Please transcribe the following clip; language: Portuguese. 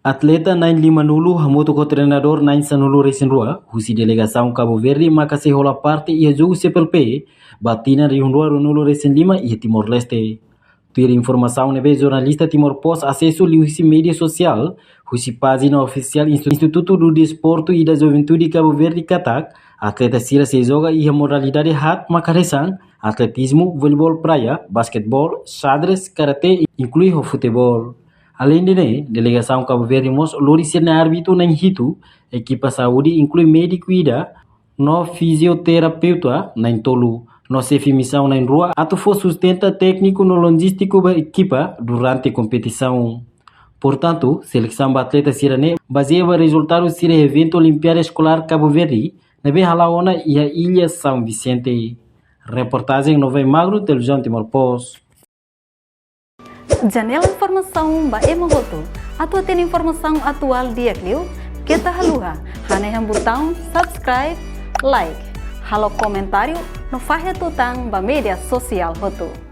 Atleta 950 hamoto com o treinador 9 recém rua, husi delegação Cabo Verde maka se rola parte ia jogo CPLP, batina riundua runulu recém lima ia Timor-Leste. Ter informação nebe jornalista Timor pós acesso li husi mídia social, husi página oficial Instituto do Desporto e da Juventude Cabo Verde Katak, atleta sira se joga e a modalidade hat makaresang, atletismo, voleibol praia, basquetebol, xadrez, karatê, inclui o futebol. Além de delegação Cabo Verde mos lorisir na árbitro na Hitu, equipa saúde inclui médico ida, no fisioterapeuta na Tolu, no chefe missão na rua, ato for sustenta técnico no logístico da equipa durante a competição. Portanto, seleção da atleta sirane baseia resultados sira evento Olimpiada Escolar Cabo Verde, na Behalaona e a Ilha São Vicente. Reportagem Nova Magro, televisão Timor Post. Janela informação ba emogoto. Atua tem informação atual dia clio. Kita haluha. Haneham botão subscribe, like. Halo comentário no faixa tutang ba media social hotu.